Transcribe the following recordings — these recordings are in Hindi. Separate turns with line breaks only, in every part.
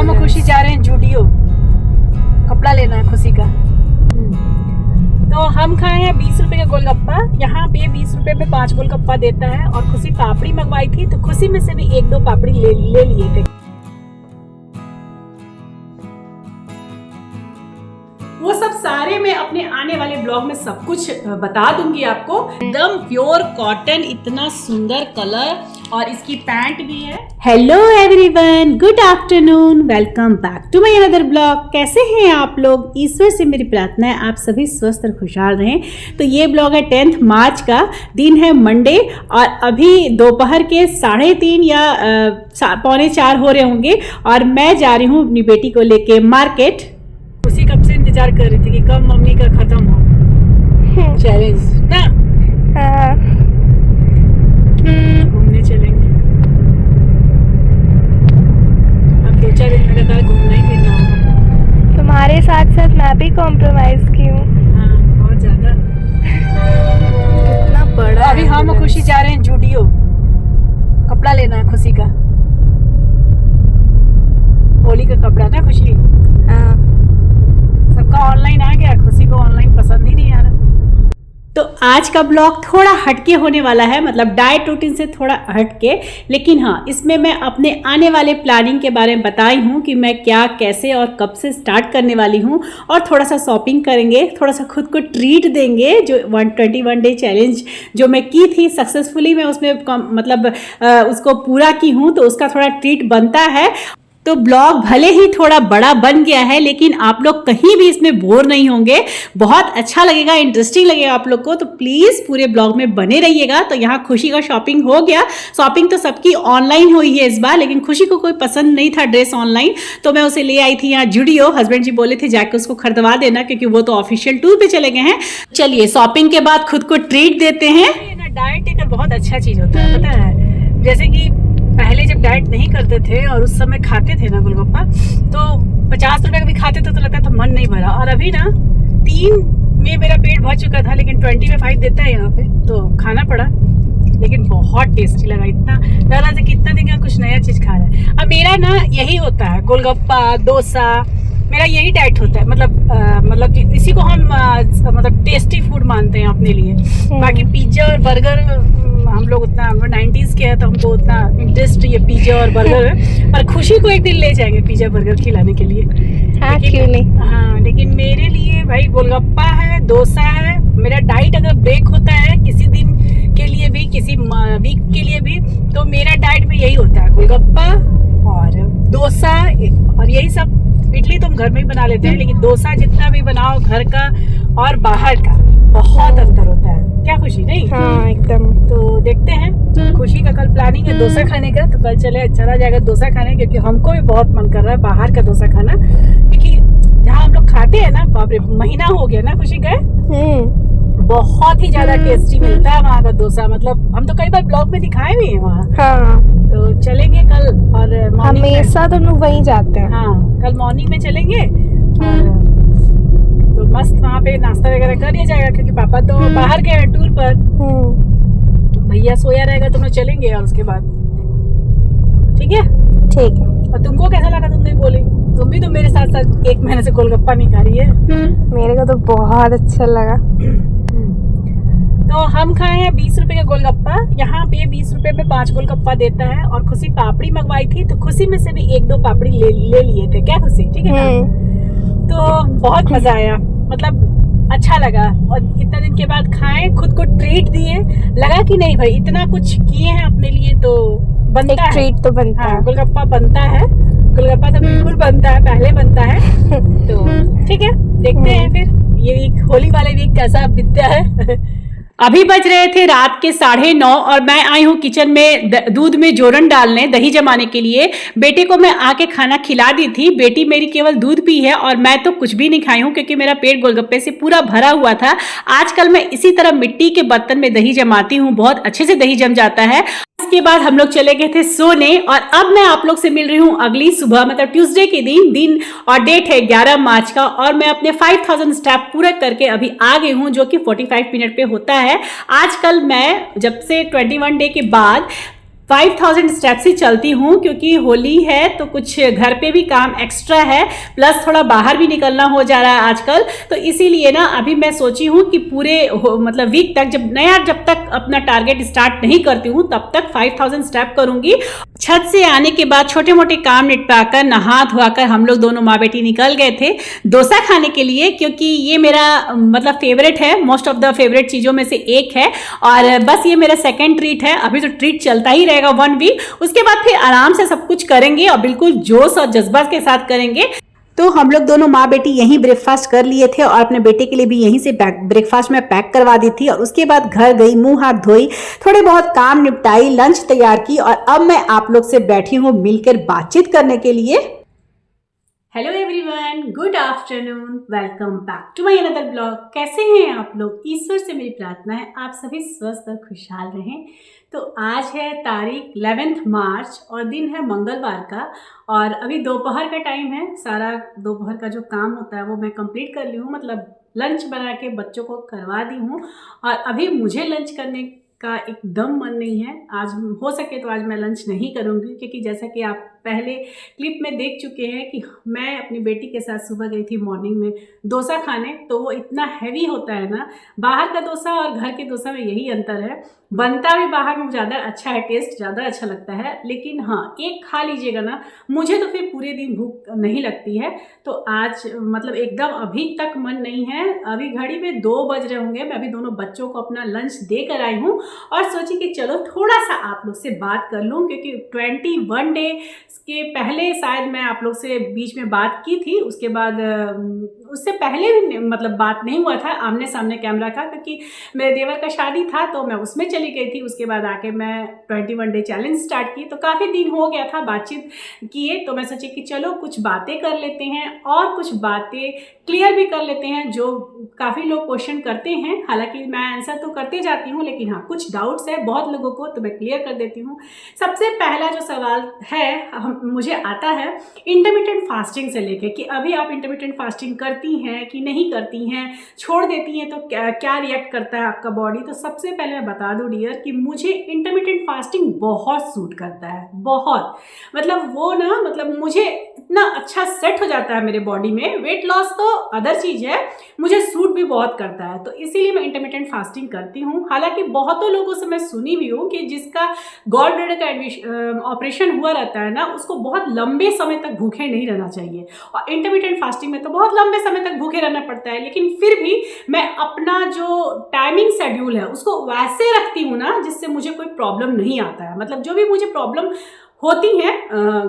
हम खुशी जा रहे हैं जूडियो, कपड़ा लेना है खुशी का। तो हम खाए हैं 20 रुपए का गोलगप्पा। यहाँ पे 20 रुपए में 5 गोलगप्पा देता है। और खुशी पापड़ी मंगवाई थी तो खुशी में से भी 1-2 पापड़ी ले लिए थे। वो सब सारे मैं अपने आने वाले ब्लॉग में सब कुछ बता दूंगी आपको। एकदम प्योर कॉटन, इतना सुंदर कलर, और इसकी पैंट भी है। Hello everyone, good afternoon, welcome back to my another blog. कैसे हैं आप लोग? ईश्वर से मेरी प्रार्थना है आप सभी स्वस्थ और खुशहाल रहें। तो ये ब्लॉग है 10 मार्च का, दिन है मंडे, और अभी दोपहर के 3:30 या 3:45 हो रहे होंगे, और मैं जा रही हूँ अपनी बेटी को लेके मार्केट। उसी कब से इंतजार कर रही थी कि कब मम्मी का खत्म हो चैलेंज ना। घूमने चलेंगे अब 2-4 दिन लगातार घूमना ही फिरना होगा।
तुम्हारे साथ साथ मैं भी कॉम्प्रोमाइज की हूँ।
हाँ, बहुत ज्यादा।
कितना बड़ा।
अभी हम खुशी जा रहे हैं जूडियो, कपड़ा लेना है खुशी का, होली का कपड़ा ना खुशी। सबका ऑनलाइन आ गया, खुशी को ऑनलाइन पसंद ही नहीं आ रहा। तो आज का ब्लॉग थोड़ा हटके होने वाला है, मतलब डाइट रूटीन से थोड़ा हटके, लेकिन हाँ, इसमें मैं अपने आने वाले प्लानिंग के बारे में बताई हूँ कि मैं क्या, कैसे और कब से स्टार्ट करने वाली हूँ। और थोड़ा सा शॉपिंग करेंगे, थोड़ा सा खुद को ट्रीट देंगे। जो 121 डे चैलेंज जो मैं की थी सक्सेसफुली, मैं उसमें मतलब उसको पूरा की हूँ, तो उसका थोड़ा ट्रीट बनता है। तो ब्लॉग भले ही थोड़ा बड़ा बन गया है, लेकिन आप लोग कहीं भी इसमें बोर नहीं होंगे, बहुत अच्छा लगेगा, इंटरेस्टिंग लगेगा आप लोग को। तो प्लीज़ पूरे ब्लॉग में बने रहिएगा। तो यहाँ खुशी का शॉपिंग हो गया। शॉपिंग तो सबकी ऑनलाइन हुई है इस बार, लेकिन खुशी को कोई पसंद नहीं था ड्रेस ऑनलाइन, तो मैं उसे ले आई थी यहाँ जूडियो। हस्बैंड जी बोले थे जाके उसको खरीदवा देना, क्योंकि वो तो ऑफिशियल टूर पे चले गए हैं। चलिए शॉपिंग के बाद खुद को ट्रीट देते हैं। डाइट एक बहुत अच्छा चीज़ होता है, पता है। जैसे कि पहले जब डाइट नहीं करते थे और उस समय खाते थे ना गोलगप्पा, तो 50 रुपए का भी खाते थे तो लगता था मन नहीं भरा। और अभी ना 3 में मेरा पेट भर चुका था, लेकिन 20 में 5 देता है यहाँ पे, तो खाना पड़ा। लेकिन बहुत टेस्टी लगा, इतना लगा था कि इतना दिन का कुछ नया चीज खा रहा है। अब मेरा ना यही होता है, गोलगप्पा, डोसा, मेरा यही डाइट होता है। मतलब इसी को हम मतलब टेस्टी फूड मानते हैं अपने लिए। बाकी पिज्जा और बर्गर हम लोग उतना 90s के हैं, तो हमको उतना इंटरेस्ट ये पिज्जा और बर्गर है। और खुशी को एक दिन ले जाएंगे पिज्जा बर्गर खिलाने के लिए।
हाँ, क्यों नहीं।
हाँ, लेकिन मेरे लिए भाई गोलगप्पा है, डोसा है। मेरा डाइट अगर ब्रेक होता है किसी दिन के लिए भी, किसी वीक के लिए भी, तो मेरा डाइट में यही होता है, गोलगप्पा और डोसा। और यही सब, इडली तुम घर में ही बना लेते हैं, लेकिन डोसा जितना भी बनाओ घर का और बाहर का, बहुत अंतर होता है। क्या खुशी नहीं?
हाँ, एकदम।
तो देखते हैं, खुशी का कल प्लानिंग है डोसा खाने का, तो कल चला जाएगा डोसा खाने, क्योंकि हमको भी बहुत मन कर रहा है बाहर का डोसा खाना। क्योंकि जहाँ हम लोग खाते हैं ना, बाप रे, महीना हो गया ना खुशी गए, बहुत ही ज्यादा टेस्टी मिलता है वहाँ का डोसा। मतलब हम तो कई बार ब्लॉग में दिखाए भी हैं वहाँ।
हाँ,
तो चलेंगे कल, और
हमेशा तो लोग वहीं जाते हैं।
हाँ, कल मॉर्निंग में चलेंगे, और तो मस्त वहाँ पे नाश्ता वगैरह कर लिया जाएगा, क्योंकि पापा तो बाहर गए हैं टूर पर। तो भैया सोया रहेगा, तो हम लोग चलेंगे, और उसके बाद ठीक है।
ठीक है।
और तुमको कैसा लगा? तुमने बोली तुम भी तो मेरे साथ साथ 1 महीने से गोलगप्पा नहीं खा रही है।
मेरे को तो बहुत अच्छा लगा।
तो हम खाए हैं 20 रुपए का गोलगप्पा। यहाँ पे 20 रुपए में 5 गोलगप्पा देता है। और खुशी पापड़ी मंगवाई थी, तो खुशी में से भी 1-2 पापड़ी ले लिए थे। क्या खुशी? ठीक है ना? तो बहुत मजा आया, मतलब अच्छा लगा। और इतना दिन के बाद खाए, खुद को ट्रीट दिए, लगा कि नहीं भाई इतना कुछ किए हैं अपने लिए, तो बनता है, ट्रीट तो बनता है। गोलगप्पा बनता है, गोलगप्पा तो बिल्कुल बनता है, पहले बनता है। तो ठीक है, देखते हैं फिर ये वीक, होली वाले वीक कैसा बीतता है। अभी बज रहे थे रात के 9:30, और मैं आई हूँ किचन में दूध में जोरन डालने, दही जमाने के लिए। बेटे को मैं आके खाना खिला दी थी। बेटी मेरी केवल दूध पी है, और मैं तो कुछ भी नहीं खाई हूँ, क्योंकि मेरा पेट गोलगप्पे से पूरा भरा हुआ था। आजकल मैं इसी तरह मिट्टी के बर्तन में दही जमाती हूँ, बहुत अच्छे से दही जम जाता है। इसके बाद हम लोग चले गए थे सोने, और अब मैं आप लोग से मिल रही हूँ अगली सुबह, मतलब ट्यूसडे के दिन, और डेट है 11 मार्च का। और मैं अपने 5000 स्टेप पूरा करके अभी आ गई हूँ, जो कि 45 मिनट पे होता है। आजकल मैं जब से 21 डे के बाद 5000 स्टेप्स ही चलती हूँ, क्योंकि होली है तो कुछ घर पे भी काम एक्स्ट्रा है, प्लस थोड़ा बाहर भी निकलना हो जा रहा है आजकल। तो इसीलिए ना अभी मैं सोची हूँ कि पूरे मतलब वीक तक, जब तक अपना टारगेट स्टार्ट नहीं करती हूँ तब तक 5000 स्टेप करूँगी। छत से आने के बाद छोटे मोटे काम निपटाकर नहा धोकर हम लोग दोनों माँ बेटी निकल गए थे डोसा खाने के लिए, क्योंकि ये मेरा मतलब फेवरेट है, मोस्ट ऑफ द फेवरेट चीज़ों में से एक है। और बस ये मेरा सेकंड ट्रीट है, अभी तो ट्रीट चलता ही रहेगा 1 वीक, उसके बाद फिर आराम से सब कुछ करेंगे और बिल्कुल जोश और जज्बा के साथ करेंगे। तो हम लोग दोनों माँ बेटी यहीं ब्रेकफास्ट कर लिए थे और अपने बेटे के लिए भी यहीं से ब्रेकफास्ट में पैक करवा दी थी। और उसके बाद घर गई, मुंह हाथ धोई, थोड़े बहुत काम निपटाई, लंच तैयार की और अब मैं आप लोग से बैठी हूँ मिलकर बातचीत करने के लिए। Hello everyone, good afternoon, welcome back to my another blog. कैसे हैं आप लोग? ईश्वर से मेरी प्रार्थना है आप सभी स्वस्थ और खुशहाल रहें। तो आज है तारीख 11 मार्च और दिन है मंगलवार का, और अभी दोपहर का टाइम है। सारा दोपहर का जो काम होता है वो मैं कंप्लीट कर ली हूँ, मतलब लंच बना के बच्चों को करवा दी हूँ। और अभी मुझे लंच करने का एकदम मन नहीं है। आज हो सके तो आज मैं लंच नहीं करूँगी, क्योंकि जैसा कि आप पहले क्लिप में देख चुके हैं कि मैं अपनी बेटी के साथ सुबह गई थी मॉर्निंग में डोसा खाने। तो वो इतना हैवी होता है ना, बाहर का डोसा और घर के डोसा में यही अंतर है, बनता भी बाहर में ज़्यादा अच्छा है, टेस्ट ज़्यादा अच्छा लगता है। लेकिन हाँ, एक खा लीजिएगा ना, मुझे तो फिर पूरे दिन भूख नहीं लगती है। तो आज मतलब एकदम अभी तक मन नहीं है। अभी घड़ी में 2 बज रहे होंगे। मैं अभी दोनों बच्चों को अपना लंच दे कर आई हूँ और सोची कि चलो थोड़ा सा आप लोग से बात कर लूँ, क्योंकि 21 डे के पहले शायद मैं आप लोग से बीच में बात की थी। उसके बाद उससे पहले भी मतलब बात नहीं हुआ था आमने सामने कैमरा का, क्योंकि मेरे देवर का शादी था तो मैं उसमें चली गई थी। उसके बाद आके मैं 21 डे चैलेंज स्टार्ट की, तो काफ़ी दिन हो गया था बातचीत किए। तो मैं सोची कि चलो कुछ बातें कर लेते हैं और कुछ बातें क्लियर भी कर लेते हैं जो काफ़ी लोग क्वेश्चन करते हैं। हालांकि मैं आंसर तो करते जाती हूँ, लेकिन हाँ कुछ डाउट्स है बहुत लोगों को, तो मैं क्लियर कर देती हूँ। सबसे पहला जो सवाल है मुझे आता है इंटरमिटेंट फास्टिंग से लेके, कि अभी आप इंटरमिटेंट फास्टिंग करती हैं कि नहीं करती हैं, छोड़ देती हैं तो क्या रिएक्ट करता है आपका बॉडी। तो सबसे पहले मैं बता दूं डियर कि मुझे इंटरमिटेंट फास्टिंग बहुत सूट करता है, बहुत। मतलब वो ना, मतलब मुझे इतना अच्छा सेट हो जाता है मेरे बॉडी में। वेट लॉस तो अदर चीज़ है, मुझे सूट भी बहुत करता है, तो इसीलिए मैं इंटरमिटेंट फास्टिंग करती हूँ। हालांकि बहुतों लोगों से मैं सुनी भी हूँ कि जिसका गॉल ब्लैडर का ऑपरेशन हुआ रहता है ना, उसको बहुत लंबे समय तक भूखे नहीं रहना चाहिए। और इंटरमिटेंट फास्टिंग में तो बहुत लंबे समय तक भूखे रहना पड़ता है, लेकिन फिर भी मैं अपना जो टाइमिंग शेड्यूल है उसको वैसे रखती हूँ ना, जिससे मुझे कोई प्रॉब्लम नहीं आता है। मतलब जो भी मुझे प्रॉब्लम होती हैं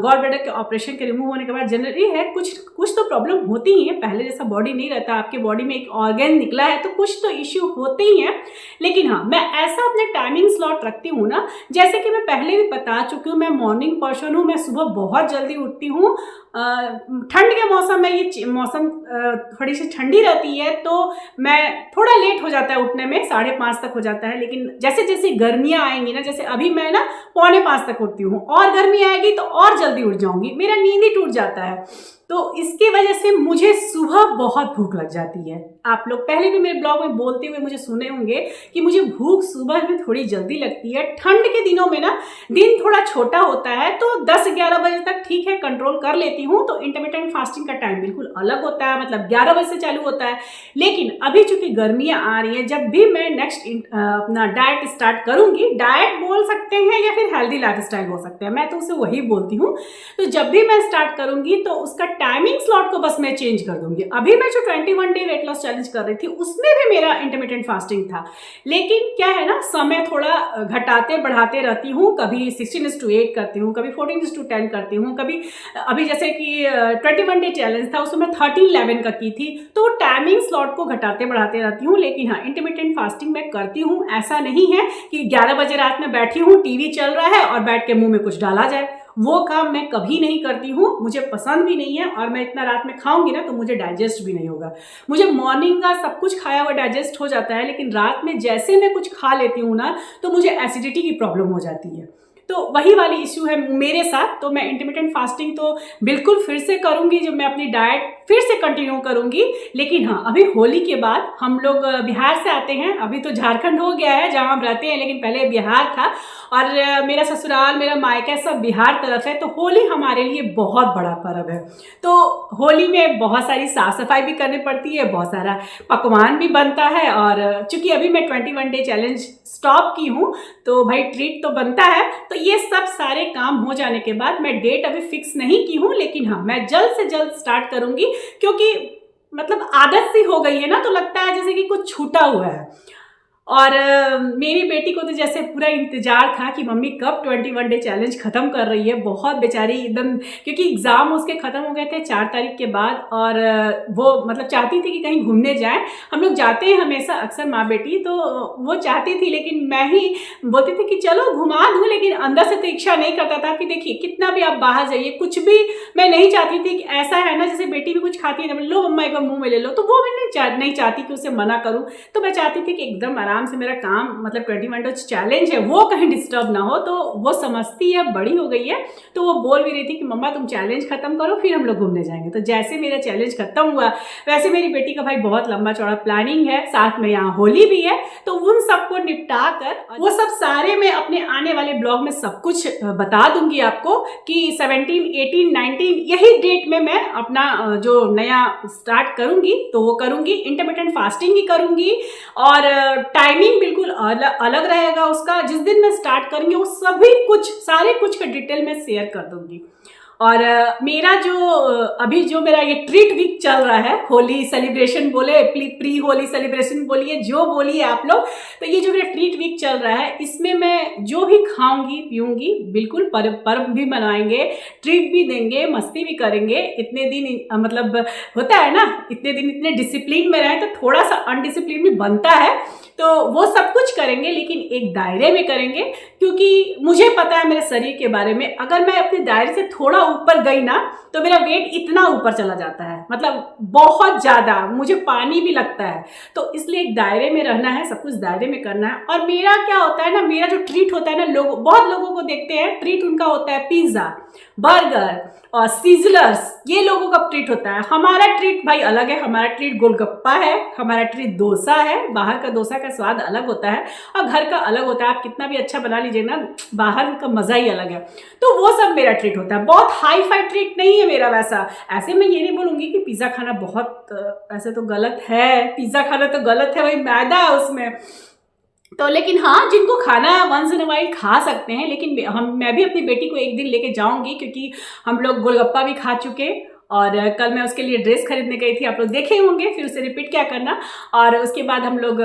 गॉल ब्लैडर के ऑपरेशन के रिमूव होने के बाद, जनरली है कुछ तो प्रॉब्लम होती ही है। पहले जैसा बॉडी नहीं रहता, आपके बॉडी में एक ऑर्गन निकला है तो कुछ तो इश्यू होते ही हैं। लेकिन हाँ, मैं ऐसा अपने टाइमिंग स्लॉट रखती हूँ ना, जैसे कि मैं पहले भी बता चुकी हूँ, मैं मॉर्निंग पर्सन हूँ। मैं सुबह बहुत जल्दी उठती हूँ। ठंड के मौसम में ये मौसम थोड़ी सी ठंडी रहती है तो मैं थोड़ा लेट हो जाता है उठने में, 5:30 तक हो जाता है। लेकिन जैसे जैसे गर्मियाँ आएंगी ना, जैसे अभी मैं ना 4:45 तक उठती हूँ, और गर्मी आएगी तो और जल्दी उठ जाऊंगी, मेरा नींद ही टूट जाता है। तो इसकी वजह से मुझे सुबह बहुत भूख लग जाती है। आप लोग पहले भी मेरे ब्लॉग में बोलते हुए मुझे सुने होंगे कि मुझे भूख सुबह में थोड़ी जल्दी लगती है। ठंड के दिनों में ना दिन थोड़ा छोटा होता है तो 10-11 बजे तक ठीक है, कंट्रोल कर लेती हूँ। तो इंटरमिटेंट फास्टिंग का टाइम बिल्कुल अलग होता है, मतलब 11 बजे से चालू होता है। लेकिन अभी चूंकि गर्मियाँ आ रही हैं, जब भी मैं नेक्स्ट अपना डाइट स्टार्ट करूँगी, डाइट बोल सकते हैं या फिर हेल्दी लाइफस्टाइल बोल सकते हैं, मैं तो उसे वही बोलती हूँ। तो जब भी मैं स्टार्ट करूँगी तो उसका टाइमिंग स्लॉट को बस मैं चेंज कर दूंगी। अभी मैं जो 21 डे वेट लॉस चैलेंज कर रही थी उसमें भी मेरा इंटरमिटेंट फास्टिंग था, लेकिन क्या है ना, समय थोड़ा घटाते बढ़ाते रहती हूँ। कभी 16:8 करती हूँ, कभी 14:10 करती हूँ, कभी अभी जैसे कि 21 डे चैलेंज था उसमें मैं 13:11 का की थी। तो टाइमिंग स्लॉट को घटाते बढ़ाते रहती हूँ। लेकिन हाँ, इंटरमिटेंट फास्टिंग मैं करती हूँ। ऐसा नहीं है कि 11 बजे रात में बैठी हूँ, टीवी चल रहा है और बैठ के मुंह में कुछ डाला जाए, वो काम मैं कभी नहीं करती हूँ। मुझे पसंद भी नहीं है, और मैं इतना रात में खाऊंगी ना तो मुझे डाइजेस्ट भी नहीं होगा। मुझे मॉर्निंग का सब कुछ खाया हुआ डाइजेस्ट हो जाता है, लेकिन रात में जैसे मैं कुछ खा लेती हूँ ना तो मुझे एसिडिटी की प्रॉब्लम हो जाती है। तो वही वाली इश्यू है मेरे साथ। तो मैं इंटरमिटेंट फास्टिंग तो बिल्कुल फिर से करूँगी, जो मैं अपनी डाइट फिर से कंटिन्यू करूँगी। लेकिन हाँ, अभी होली के बाद हम लोग बिहार से आते हैं, अभी तो झारखंड हो गया है जहाँ हम रहते हैं, लेकिन पहले बिहार था और मेरा ससुराल, मेरा मायका सब बिहार तरफ है। तो होली हमारे लिए बहुत बड़ा पर्व है। तो होली में बहुत सारी साफ सफाई भी करनी पड़ती है, बहुत सारा पकवान भी बनता है, और चूंकि अभी मैं 21 डे चैलेंज स्टॉप की हूँ तो भाई ट्रीट तो बनता है। तो ये सब सारे काम हो जाने के बाद मैं डेट अभी फिक्स नहीं की हूँ, लेकिन हाँ, मैं जल्द से जल्द स्टार्ट करूँगी, क्योंकि मतलब आदत सी हो गई है ना, तो लगता है जैसे कि कुछ छूटा हुआ है। और मेरी बेटी को तो जैसे पूरा इंतजार था कि मम्मी कब 21 डे चैलेंज ख़त्म कर रही है। बहुत बेचारी एकदम, क्योंकि एग्ज़ाम उसके ख़त्म हो गए थे 4 तारीख के बाद, और वो मतलब चाहती थी कि कहीं घूमने जाएं। हम लोग जाते हैं हमेशा अक्सर माँ बेटी, तो वो चाहती थी, लेकिन मैं ही बोलती थी कि चलो घुमा दूँ, लेकिन अंदर से तो इच्छा नहीं करता था कि देखिए कितना भी आप बाहर जाइए, कुछ भी मैं नहीं चाहती थी कि ऐसा है ना, जैसे बेटी भी कुछ खाती है ना, लो मम्मा एक बार मुँह में ले लो, तो वो मैं नहीं चाहती कि उसे मना करूँ। तो मैं चाहती थी कि एकदम आराम से मेरा काम, मतलब 21 डे चैलेंज है वो कहीं डिस्टर्ब ना हो। तो वो समझती है, बड़ी हो गई है, तो वो बोल भी रही थी कि मम्मा तुम चैलेंज खत्म करो फिर हम लोग घूमने जाएंगे। तो जैसे मेरा चैलेंज खत्म हुआ, वैसे मेरी बेटी का भाई बहुत लंबा चौड़ा प्लानिंग है, साथ में यहाँ होली भी है। तो उन सबको निपटा कर वो सब सारे मैं अपने आने वाले ब्लॉग में सब कुछ बता दूंगी आपको कि 17, 18, 19 यही डेट में मैं अपना जो नया स्टार्ट करूंगी तो वो करूंगी। इंटरमिटेंट फास्टिंग भी करूंगी, और टाइमिंग बिल्कुल अलग रहेगा उसका। जिस दिन मैं स्टार्ट करूंगी वो सभी कुछ, सारे कुछ का डिटेल में शेयर कर दूंगी। और मेरा जो अभी जो मेरा ये ट्रीट वीक चल रहा है, होली सेलिब्रेशन बोले, प्री होली सेलिब्रेशन बोलिए, जो बोलिए आप लोग, तो ये जो मेरा ट्रीट वीक चल रहा है, इसमें मैं जो भी खाऊंगी पीऊंगी, बिल्कुल पर्व भी मनाएंगे, ट्रीट भी देंगे, मस्ती भी करेंगे। इतने दिन मतलब होता है ना, इतने दिन इतने डिसिप्लिन में रहे तो थोड़ा सा अनडिसिप्लिन भी बनता है, तो वो सब कुछ करेंगे, लेकिन एक दायरे में करेंगे, क्योंकि मुझे पता है मेरे शरीर के बारे में। अगर मैं अपने दायरे से थोड़ा ऊपर गई ना तो मेरा वेट इतना ऊपर चला जाता है, मतलब बहुत ज्यादा, मुझे पानी भी लगता है। तो इसलिए एक दायरे में रहना है, सब कुछ दायरे में करना है। और मेरा क्या होता है ना, मेरा जो ट्रीट होता है ना, बहुत लोगों को देखते हैं ट्रीट उनका होता है पिज्जा, बर्गर और सीजलर्स, ये लोगों का ट्रीट होता है। हमारा ट्रीट भाई अलग है। हमारा ट्रीट गोलगप्पा है, हमारा ट्रीट डोसा है। बाहर का डोसा का स्वाद अलग होता है और घर का अलग होता है। आप कितना भी अच्छा बना लीजिए ना, बाहर का मजा ही अलग है। तो वो सब मेरा ट्रीट होता है। बहुत हाई फाई ट्रीट नहीं है मेरा वैसा। ऐसे मैं ये नहीं बोलूंगी कि पिज्जा खाना बहुत ऐसे तो गलत है, पिज्जा खाना तो गलत है, भाई मैदा है उसमें। तो लेकिन हाँ, जिनको खाना वंस इन अ वाइल खा सकते हैं। लेकिन मैं भी अपनी बेटी को एक दिन लेके जाऊंगी, क्योंकि हम लोग गोलगप्पा भी खा चुके, और कल मैं उसके लिए ड्रेस खरीदने गई थी, आप लोग देखे होंगे, फिर उसे रिपीट क्या करना। और उसके बाद हम लोग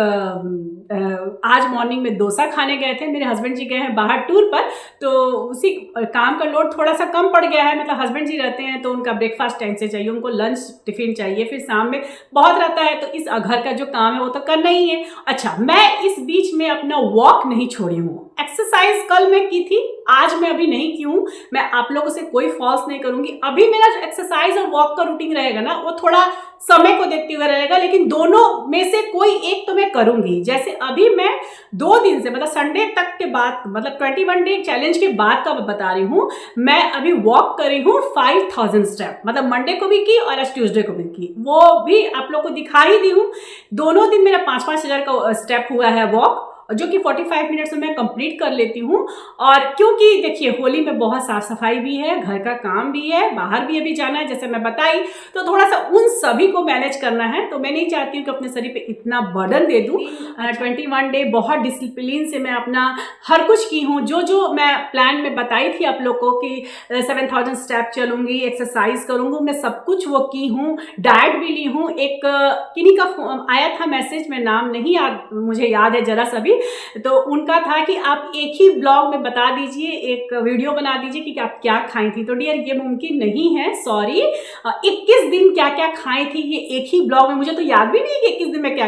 आज मॉर्निंग में डोसा खाने गए थे। मेरे हस्बैंड जी गए हैं बाहर टूर पर, तो उसी काम का लोड थोड़ा सा कम पड़ गया है। मतलब हस्बैंड जी रहते हैं तो उनका ब्रेकफास्ट टाइम से चाहिए, उनको लंच टिफिन चाहिए, फिर शाम में बहुत रहता है, तो इस घर का जो काम है वो तो करना ही है। अच्छा, मैं इस बीच में अपना वॉक नहीं छोड़ी हूँ। एक्सरसाइज कल मैं की थी, आज मैं अभी नहीं की हूँ। मैं आप लोगों से कोई फॉल्स नहीं करूंगी। अभी मेरा जो एक्सरसाइज और वॉक का रूटीन रहेगा ना, वो थोड़ा समय को देखते हुए रहेगा, लेकिन दोनों में से कोई एक तो मैं करूंगी। जैसे अभी मैं 2 दिन से, मतलब संडे तक के बाद, मतलब 21 डे चैलेंज के बाद का मैं बता रही हूँ, मैं अभी वॉक कर रही हूँ 5000 स्टेप। मतलब मंडे को भी की और आज ट्यूसडे को भी की, वो भी आप लोग को दिखा ही दी हूँ। दोनों दिन मेरा 5-5 हजार का स्टेप हुआ है वॉक, जो कि 45 मिनट्स में मैं कंप्लीट कर लेती हूँ। और क्योंकि देखिए होली में बहुत साफ सफाई भी है, घर का काम भी है, बाहर भी अभी जाना है जैसे मैं बताई, तो थोड़ा सा उन सभी को मैनेज करना है। तो मैं नहीं चाहती हूँ कि अपने शरीर पे इतना बर्डन दे दूँ। 21 डे बहुत डिसिप्लिन से मैं अपना हर कुछ की हूँ। जो मैं प्लान में बताई थी आप लोग को कि 7000 स्टेप चलूंगी, एक्सरसाइज करूंगी, मैं सब कुछ वो की हूँ, डाइट भी ली हूँ। एक किन्हीं का आया था मैसेज, में नाम नहीं मुझे याद है जरा सा भी, तो उनका था कि आप एक ही ब्लॉग में बता दीजिए, एक वीडियो बना दीजिए कि आप क्या खाई थी। तो डियर ये मुमकिन नहीं है, सॉरी। 21 दिन क्या क्या खाई थी ये एक ही ब्लॉग में, मुझे तो याद भी नहीं है कि 21 दिन में क्या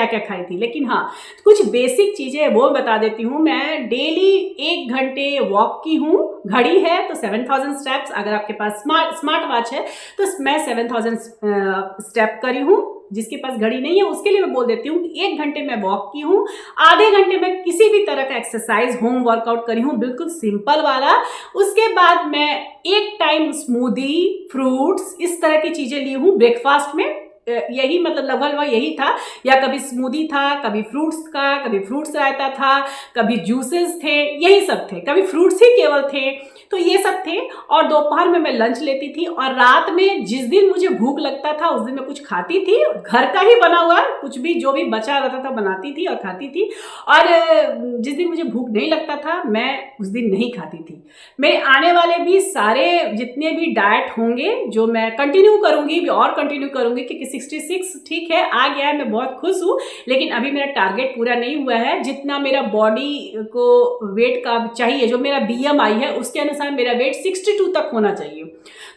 क्या खाई थी। लेकिन हाँ, कुछ बेसिक चीजें वो बता देती हूँ। मैं डेली 1 घंटे वॉक की हूँ। घड़ी है तो 7000 स्टेप्स, अगर आपके पास स्मार्ट वॉच है तो मैं 7000 स्टेप करी हूँ जिसके पास घड़ी नहीं है उसके लिए मैं बोल देती हूँ कि 1 घंटे मैं वॉक की हूँ, आधे घंटे में किसी भी तरह का एक्सरसाइज होम वर्कआउट करी हूँ, बिल्कुल सिंपल वाला। उसके बाद मैं एक टाइम स्मूदी, फ्रूट्स, इस तरह की चीजें ली हूँ ब्रेकफास्ट में। यही मतलब लगभग यही था, या कभी स्मूदी था, कभी फ्रूट्स का, कभी फ्रूट्स रायता था, कभी जूसेस थे, यही सब थे, कभी फ्रूट्स ही केवल थे, तो ये सब थे। और दोपहर में मैं लंच लेती थी, और रात में जिस दिन मुझे भूख लगता था उस दिन मैं कुछ खाती थी, घर का ही बना हुआ कुछ भी जो भी बचा रहता था बनाती थी और खाती थी। और जिस दिन मुझे भूख नहीं लगता था मैं उस दिन नहीं खाती थी। मेरे आने वाले भी सारे जितने भी डाइट होंगे जो मैं कंटिन्यू करूंगी और कंटिन्यू करूंगी, क्योंकि 66 ठीक है आ गया है, मैं बहुत खुश हूँ, लेकिन अभी मेरा टारगेट पूरा नहीं हुआ है। जितना मेरा बॉडी को वेट का चाहिए, जो मेरा BMI है उसके अनुसार मेरा वेट 62 तक होना चाहिए,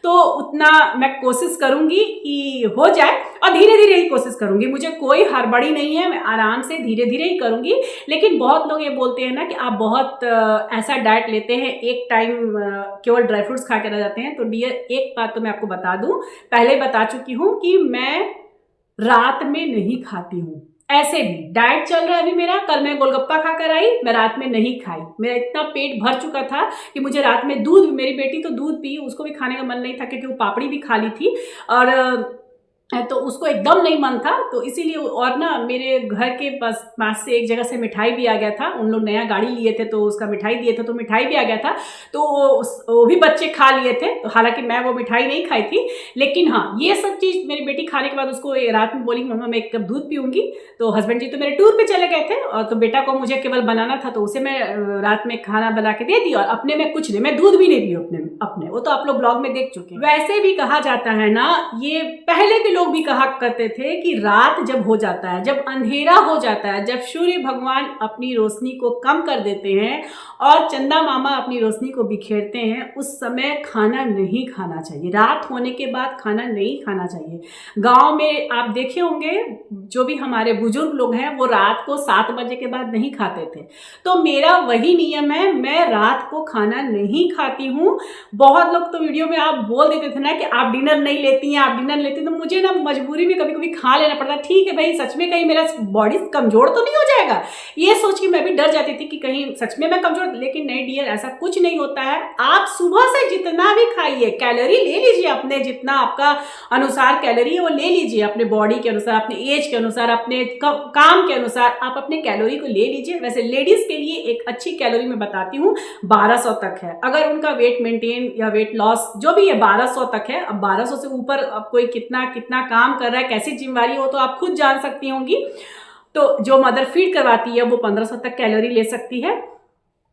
तो उतना मैं कोशिश करूंगी कि हो जाए, और धीरे धीरे ही कोशिश करूंगी, मुझे कोई हड़बड़ी नहीं है, मैं आराम से धीरे धीरे ही करूंगी। लेकिन बहुत लोग ये बोलते हैं ना कि आप बहुत ऐसा डाइट लेते हैं, एक टाइम केवल ड्राई फ्रूट्स खा के रह जाते हैं। तो डियर एक बात तो मैं आपको बता दूं, पहले बता चुकी हूं कि मैं रात में नहीं खाती हूँ, ऐसे भी डाइट चल रहा है अभी मेरा। कल मैं गोलगप्पा खा कर आई, मैं रात में नहीं खाई, मेरा इतना पेट भर चुका था कि मुझे रात में दूध, मेरी बेटी तो दूध पी, उसको भी खाने का मन नहीं था क्योंकि वो पापड़ी भी खा ली थी, और तो उसको एकदम नहीं मन था, तो इसीलिए। और ना मेरे घर के पास से एक जगह से मिठाई भी आ गया था, उन लोग नया गाड़ी लिए थे तो उसका मिठाई दिए थे, तो मिठाई भी आ गया था, तो वो भी बच्चे खा लिए थे। तो हालांकि मैं वो मिठाई नहीं खाई थी, लेकिन हाँ ये सब चीज़ मेरी बेटी खाने के बाद उसको रात में बोली मम्मा मैं 1 कप दूध पीऊँगी। तो हस्बैंड जी तो मेरे टूर पे चले गए थे, और तो बेटा को मुझे केवल बनाना था, तो उसे मैं रात में खाना बना के दे दी, और अपने में कुछ नहीं, मैं दूध भी नहीं पी अपने, वो तो आप लोग ब्लॉग में देख चुके हैं। वैसे भी कहा जाता है ना, ये पहले के लोग भी कहा करते थे कि रात जब हो जाता है, जब अंधेरा हो जाता है, जब सूर्य भगवान अपनी रोशनी को कम कर देते हैं और चंदा मामा अपनी रोशनी को बिखेरते हैं, उस समय खाना नहीं खाना चाहिए। रात होने के बाद खाना नहीं खाना चाहिए। गांव में आप देखे होंगे जो भी हमारे बुजुर्ग लोग हैं वो रात को 7 बजे के बाद नहीं खाते थे, तो मेरा वही नियम है, मैं रात को खाना नहीं खाती हूँ। बहुत लोग तो वीडियो में आप बोल देते थे ना कि आप डिनर नहीं लेती हैं, आप डिनर लेती हैं, तो मुझे ना मजबूरी में कभी कभी खा लेना पड़ता। ठीक है भाई, सच में कहीं मेरा बॉडी कमजोर तो नहीं हो जाएगा, ये सोच के मैं भी डर जाती थी कि कहीं सच में मैं कमजोर, लेकिन नहीं डियर, ऐसा कुछ नहीं होता है। आप सुबह से जितना भी खाइए, कैलोरी ले लीजिए अपने, जितना आपका अनुसार कैलोरी है वो ले लीजिए, अपने बॉडी के अनुसार, अपने एज के अनुसार, अपने काम के अनुसार आप अपने कैलोरी को ले लीजिए। वैसे लेडीज के लिए एक अच्छी कैलोरी मैं बताती हूँ 1200 तक है, अगर उनका वेट मेंटेन या वेट लॉस जो भी है 1200 तक है। अब 1200 से ऊपर अब कोई कितना काम कर रहा है, कैसी जिम्मेवारी हो तो आप खुद जान सकती होंगी। तो जो मदर फीड करवाती है वो 1500 तक कैलोरी ले सकती है,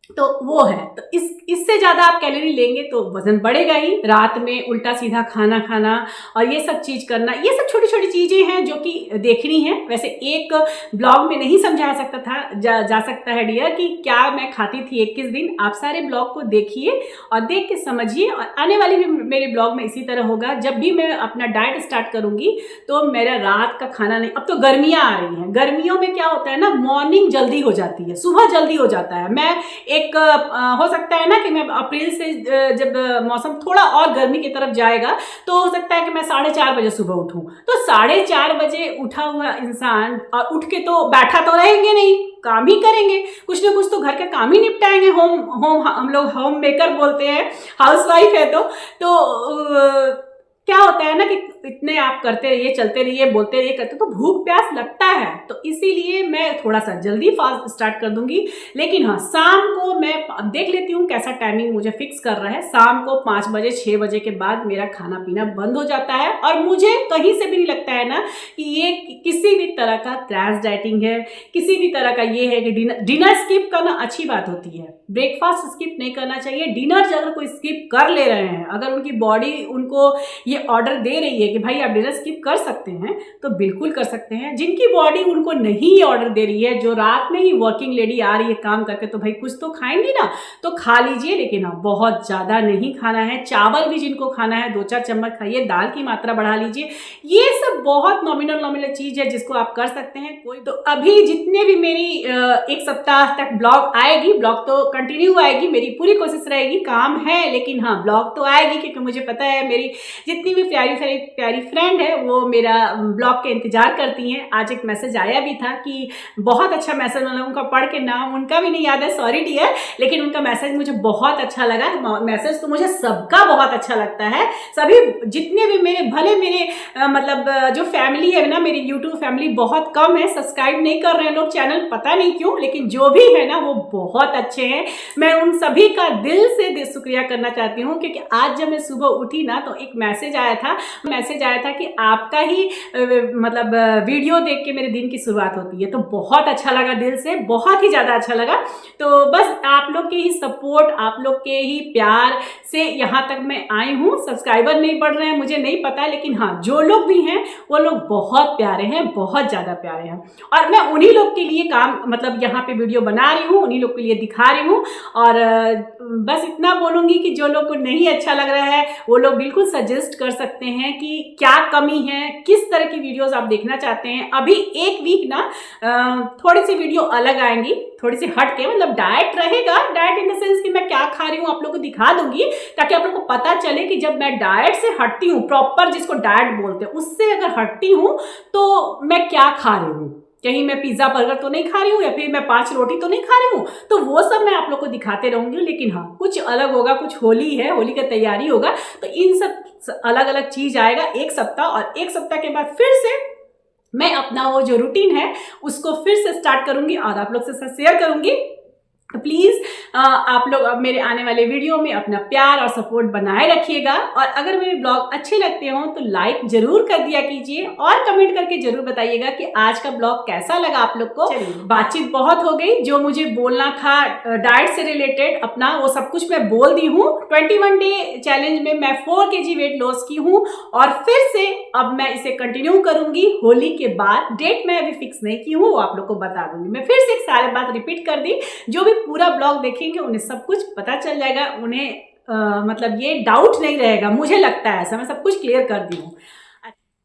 तो वो है। तो इससे ज़्यादा आप कैलोरी लेंगे तो वजन बढ़ेगा ही। रात में उल्टा सीधा खाना खाना और ये सब चीज़ करना, ये सब छोटी छोटी चीज़ें हैं जो कि देखनी है। वैसे एक ब्लॉग में नहीं समझा सकता था जा सकता है डियर कि क्या मैं खाती थी 21 दिन। आप सारे ब्लॉग को देखिए और देख के समझिए, और आने वाले भी मेरे ब्लॉग में इसी तरह होगा। जब भी मैं अपना डाइट स्टार्ट करूँगी तो मेरा रात का खाना नहीं। अब तो गर्मियाँ आ रही हैं, गर्मियों में क्या होता है ना, मॉर्निंग जल्दी हो जाती है, सुबह जल्दी हो जाता है। मैं एक हो सकता है ना कि मैं अप्रैल से जब मौसम थोड़ा और गर्मी की तरफ जाएगा तो हो सकता है कि मैं 4:30 बजे सुबह उठूं। तो 4:30 बजे उठा हुआ इंसान और उठ के तो बैठा तो रहेंगे नहीं, काम ही करेंगे, कुछ ना कुछ तो घर का काम ही निपटाएंगे। हम लोग होम मेकर बोलते हैं, हाउसवाइफ है तो क्या होता है ना कि इतने आप करते रहिए, चलते रहिए, बोलते रहिए, करते तो भूख प्यास लगता है। तो इसीलिए मैं थोड़ा सा जल्दी फास्ट स्टार्ट कर दूंगी। लेकिन हाँ, शाम को मैं देख लेती हूँ कैसा टाइमिंग मुझे फिक्स कर रहा है। शाम को 5 बजे 6 बजे के बाद मेरा खाना पीना बंद हो जाता है, और मुझे कहीं से भी नहीं लगता है ना कि ये किसी भी तरह का क्रैश डाइटिंग है, किसी भी तरह का ये है कि डिनर स्किप करना अच्छी बात होती है। ब्रेकफास्ट स्किप नहीं करना चाहिए। डिनर अगर कोई स्किप कर ले रहे हैं, अगर उनकी बॉडी उनको ये ऑर्डर दे रही है कि भाई आप डिनर स्किप कर सकते हैं, तो बिल्कुल कर सकते हैं। जिनकी बॉडी उनको नहीं ऑर्डर दे रही है, जो रात में ही वर्किंग लेडी आ रही है काम करके, तो भाई कुछ तो खाएंगी ना, तो खा लीजिए, लेकिन हाँ बहुत ज़्यादा नहीं खाना है। चावल भी जिनको खाना है 2-4 चम्मच खाइए, दाल की मात्रा बढ़ा लीजिए। ये सब बहुत नॉमिनल चीज़ है जिसको आप कर सकते हैं। कोई तो अभी जितने भी मेरी 1 सप्ताह तक ब्लॉग आएगी, ब्लॉग तो कंटिन्यू आएगी, मेरी पूरी कोशिश रहेगी। काम है लेकिन हाँ ब्लॉग तो आएगी, क्योंकि मुझे पता है मेरी जितनी भी प्यारी प्यारी फ्रेंड है वो मेरा ब्लॉग के इंतजार करती हैं। आज एक मैसेज आया भी था कि बहुत अच्छा मैसेज, मतलब उनका पढ़ के नाम उनका भी नहीं याद है, सॉरी डियर, लेकिन उनका मैसेज मुझे बहुत अच्छा लगा। मैसेज तो मुझे सबका बहुत अच्छा लगता है, सभी जितने भी मेरे भले मेरे मतलब जो फैमिली है ना, मेरी यूट्यूब फैमिली बहुत कम है, सब्सक्राइब नहीं कर रहे हैं लोग चैनल, पता नहीं क्यों, लेकिन जो भी है ना वो बहुत अच्छे हैं। मैं उन सभी का दिल से शुक्रिया करना चाहती हूँ, क्योंकि आज जब मैं सुबह उठी ना तो एक मैसेज आया था कि आपका ही मतलब वीडियो देख के मेरे दिन की शुरुआत होती है, तो बहुत अच्छा लगा, दिल से बहुत ही ज़्यादा अच्छा लगा। तो बस आप लोग के ही सपोर्ट, आप लोग के ही प्यार से यहाँ तक मैं आई हूँ। सब्सक्राइबर नहीं बढ़ रहे हैं मुझे नहीं पता, लेकिन हाँ जो लोग भी हैं वो लोग बहुत प्यारे हैं, बहुत ज़्यादा प्यारे हैं, और मैं उन्हीं लोग के लिए काम मतलब यहाँ पे वीडियो बना रही हूँ, उन्हीं लोग के लिए दिखा रही हूँ। और बस इतना बोलूँगी कि जो लोग को नहीं अच्छा लग रहा है वो लोग बिल्कुल सजेस्ट कर सकते हैं कि क्या कमी है, किस तरह की वीडियोस आप देखना चाहते हैं। अभी एक वीक ना थोड़ी सी वीडियो अलग आएंगी, थोड़ी सी हट के, मतलब डाइट रहेगा, डाइट इन द सेंस कि मैं क्या खा रही हूँ आप लोग को दिखा दूंगी, ताकि आप लोग को पता चले कि जब मैं डाइट से हटती हूँ, प्रॉपर जिसको डाइट बोलते हैं, उससे अगर हटती हूँ तो मैं क्या खा रही हूँ, कहीं मैं पिज्जा बर्गर तो नहीं खा रही हूँ या फिर मैं 5 रोटी तो नहीं खा रही हूँ, तो वो सब मैं आप लोग को दिखाते रहूंगी। लेकिन हाँ कुछ अलग होगा, कुछ होली है, होली का तैयारी होगा, तो इन सब अलग अलग चीज आएगा एक सप्ताह, और एक सप्ताह के बाद फिर से मैं अपना वो जो रूटीन है उसको फिर से स्टार्ट करूंगी और आप लोग से शेयर करूंगी। प्लीज़ आप लोग अब मेरे आने वाले वीडियो में अपना प्यार और सपोर्ट बनाए रखिएगा, और अगर मेरे ब्लॉग अच्छे लगते हो तो लाइक जरूर कर दिया कीजिए और कमेंट करके जरूर बताइएगा कि आज का ब्लॉग कैसा लगा आप लोग को। बातचीत बहुत हो गई, जो मुझे बोलना था डाइट से रिलेटेड अपना वो सब कुछ मैं बोल दी हूँ। 21 डे चैलेंज में मैं 4 kg वेट लॉस की हूँ, और फिर से अब मैं इसे कंटिन्यू करूंगी होली के बाद। डेट मैं अभी फिक्स नहीं की हूँ, वो आप लोग को बता दूंगी। मैं फिर से एक सारे बात रिपीट कर दी, जो भी पूरा ब्लॉग देखेंगे उन्हें सब कुछ पता चल जाएगा, उन्हें मतलब ये डाउट नहीं रहेगा, मुझे लगता है ऐसा, मैं सब कुछ क्लियर कर दी हूँ।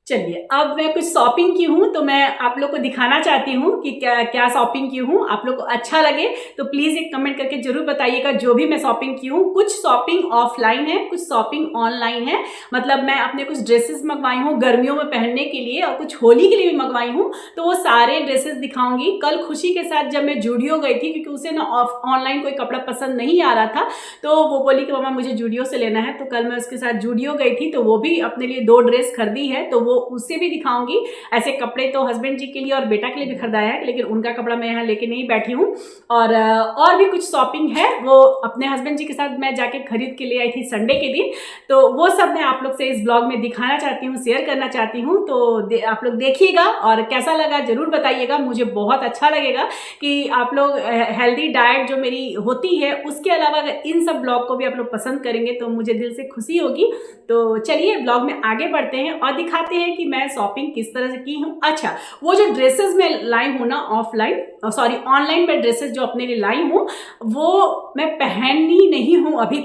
चलिए अब मैं कुछ शॉपिंग की हूँ तो मैं आप लोग को दिखाना चाहती हूँ कि क्या क्या शॉपिंग की हूँ। आप लोग को अच्छा लगे तो प्लीज़ एक कमेंट करके जरूर बताइएगा जो भी मैं शॉपिंग की हूँ। कुछ शॉपिंग ऑफलाइन है, कुछ शॉपिंग ऑनलाइन है, मतलब मैं अपने कुछ ड्रेसेस मंगवाई हूँ गर्मियों में पहनने के लिए, और कुछ होली के लिए भी मंगवाई हूँ, तो वो सारे ड्रेसेस दिखाऊंगी। कल खुशी के साथ जब मैं जूडियो गई थी, क्योंकि उसे ना ऑनलाइन कोई कपड़ा पसंद नहीं आ रहा था, तो वो बोली कि मामा मुझे जूडियो से लेना है, तो कल मैं उसके साथ जूडियो गई थी, तो वो भी अपने लिए 2 ड्रेस खरीदी है, तो वो उससे भी दिखाऊंगी। ऐसे कपड़े तो हस्बैंड जी के लिए और बेटा के लिए भी खरीदाया है, लेकिन उनका कपड़ा मैं यहाँ लेके नहीं बैठी हूँ। और भी कुछ शॉपिंग है, वो अपने हस्बैंड जी के साथ मैं जाके खरीद के ले आई थी संडे के दिन, तो वो सब मैं आप लोग से इस ब्लॉग में दिखाना चाहती हूँ, शेयर करना चाहती हूँ। तो आप लोग देखिएगा और कैसा लगा जरूर बताइएगा, मुझे बहुत अच्छा लगेगा कि आप लोग हेल्दी डाइट जो मेरी होती है उसके अलावा अगर इन सब ब्लॉग को भी आप लोग पसंद करेंगे तो मुझे दिल से खुशी होगी। तो चलिए ब्लॉग में आगे बढ़ते हैं और दिखाते हैं कि मैं शॉपिंग किस तरह से की हूँ। अच्छा, वो जो ड्रेसेस मैं लाई हूँ ना ऑनलाइन में ड्रेसेस जो अपने लिए लाई हूँ, वो मैं पहनी नहीं हूँ अभी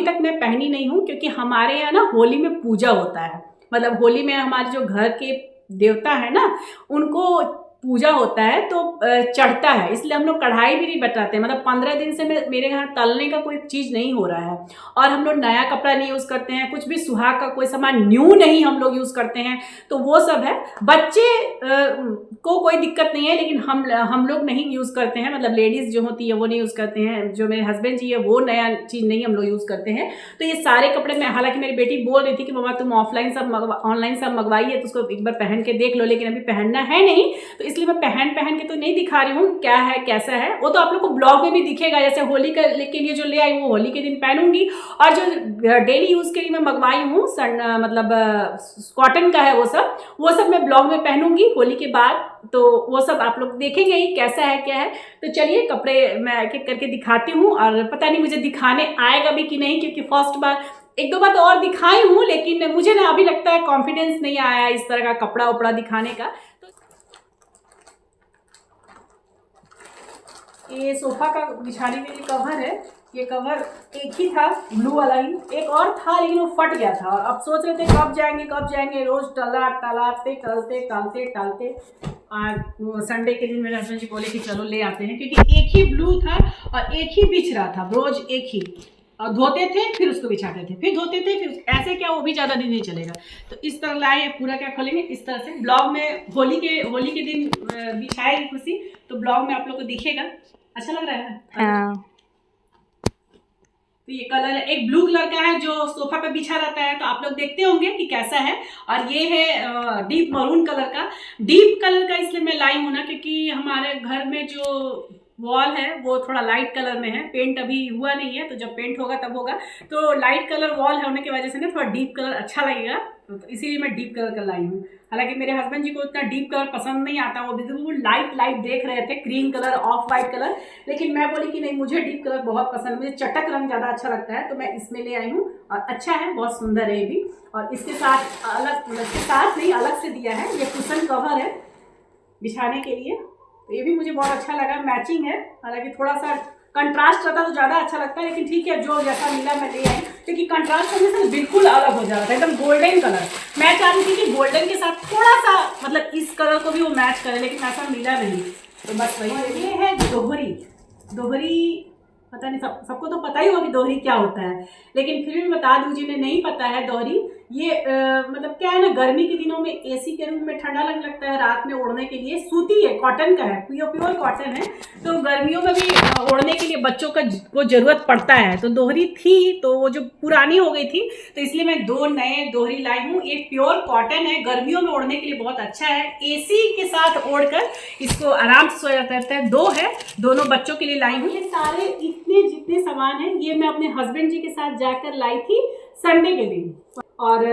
तक मैं पहनी नहीं हूँ, क्योंकि हमारे यहाँ ना होली में पूजा होता है, मतलब होली में हमारे जो घर के देवता है ना उनको पूजा होता है, तो चढ़ता है, इसलिए हम लोग कढ़ाई भी नहीं बटाते, मतलब 15 दिन से मेरे यहाँ तलने का कोई चीज़ नहीं हो रहा है, और हम लोग नया कपड़ा नहीं यूज़ करते हैं, कुछ भी सुहाग का कोई सामान न्यू नहीं हम लोग यूज़ करते हैं, तो वो सब है। बच्चे को कोई दिक्कत नहीं है, लेकिन हम लोग नहीं यूज़ करते हैं, मतलब लेडीज़ जो होती है वो नहीं यूज़ करते हैं, जो मेरे हस्बैंड जी है वो नया चीज़ नहीं हम लोग यूज़ करते हैं। तो ये सारे कपड़े मैं, हालांकि मेरी बेटी बोल रही थी कि मम्मा तुम ऑनलाइन सब मंगवाई है तो उसको एक बार पहन के देख लो, लेकिन अभी पहनना है नहीं, तो इसलिए मैं पहन के तो नहीं दिखा रही हूँ क्या है कैसा है, वो तो आप लोग को ब्लॉग में भी दिखेगा। जैसे होली के लिए जो ले आई वो होली के दिन पहनूंगी, और जो डेली यूज के लिए मैं मंगवाई हूँ मतलब कॉटन का है वो सब मैं ब्लॉग में पहनूंगी होली के बाद, तो वो सब आप लोग देखेंगे ही कैसा है क्या है। तो चलिए कपड़े मैं एक एक करके दिखाती हूँ, और पता नहीं मुझे दिखाने आएगा भी कि नहीं, क्योंकि फर्स्ट बार 1-2 बार तो और दिखाई हूँ, लेकिन मुझे ना अभी लगता है कॉन्फिडेंस नहीं आया इस तरह का कपड़ा उपड़ा दिखाने का। ये सोफा का बिछाने के लिए कवर है, ये कवर एक ही था ब्लू वाला ही, एक और था लेकिन वो फट गया था, और अब सोच रहे थे कब जाएंगे, रोज टालते और संडे के दिन मेरे हस्बैंड जी बोले कि चलो ले आते हैं, क्योंकि एक ही ब्लू था और एक ही बिछ रहा था, रोज एक ही, और धोते थे फिर उसको बिछाते थे, फिर धोते थे फिर ऐसे क्या वो भी ज़्यादा दिन नहीं चलेगा। तो इस तरह लाए, पूरा क्या खोलेंगे इस तरह से। ब्लॉग में होली के दिन बिछाएगी खुशी, तो ब्लॉग में आप लोग को दिखेगा। अच्छा लग रहा है।
हाँ।
तो ये कलर है, एक ब्लू कलर का है जो सोफा पे बिछा रहता है, तो आप लोग देखते होंगे कि कैसा है। और ये है डीप मरून कलर का। डीप कलर का इसलिए मैं लाई हूँ ना, क्योंकि हमारे घर में जो वॉल है वो थोड़ा लाइट कलर में है, पेंट अभी हुआ नहीं है, तो जब पेंट होगा तब होगा। तो लाइट कलर वॉल होने की वजह से ना थोड़ा डीप कलर अच्छा लगेगा, तो इसीलिए मैं डीप कलर का लाई हूँ। हालांकि मेरे हस्बैंड जी को इतना डीप कलर पसंद नहीं आता, वो बिल्कुल लाइट देख रहे थे, cream colour, of white colour. लेकिन मैं बोली कि नहीं, मुझे डीप कलर बहुत पसंद है, मुझे चटक रंग ज़्यादा अच्छा लगता है, तो मैं इसमें ले आई हूँ। और अच्छा है, बहुत सुंदर है ये भी। और इसके साथ अलग से दिया है, ये कुशन कवर है बिछाने के लिए, तो ये भी मुझे बहुत अच्छा लगा, मैचिंग है। हालांकि थोड़ा सा कंट्रास्ट रहता तो ज़्यादा अच्छा लगता है, लेकिन ठीक है, जो जैसा मिला मैं ले आई, क्योंकि कंट्रास्ट करने से बिल्कुल अलग हो जा रहा था, एकदम गोल्डन कलर। मैं चाह रही थी कि गोल्डन के साथ थोड़ा सा मतलब इस कलर को भी वो मैच करे, लेकिन ऐसा मिला नहीं, तो बस वही। ये है दोहरी, पता नहीं सबको तो पता ही होगा कि दोहरी क्या होता है, लेकिन फिर भी बता दूं जिन्हें नहीं पता है दोहरी, ये मतलब क्या है ना, गर्मी के दिनों में एसी के रूम में ठंडा लगता है, रात में ओढ़ने के लिए सूती है, कॉटन का है, प्योर कॉटन है, तो गर्मियों में भी ओढ़ने के लिए बच्चों को ज़रूरत पड़ता है। तो दोहरी थी, तो वो जो पुरानी हो गई थी, तो इसलिए मैं 2 नए दोहरी लाई हूँ। एक प्योर कॉटन है, गर्मियों में ओढ़ने के लिए बहुत अच्छा है, एसी के साथ ओढ़कर इसको आराम से सो जाता है। 2 है, दोनों बच्चों के लिए लाई हूँ। ये सारे इतने जितने सामान हैं, ये मैं अपने हस्बैंड जी के साथ जाकर लाई थी संडे के दिन। और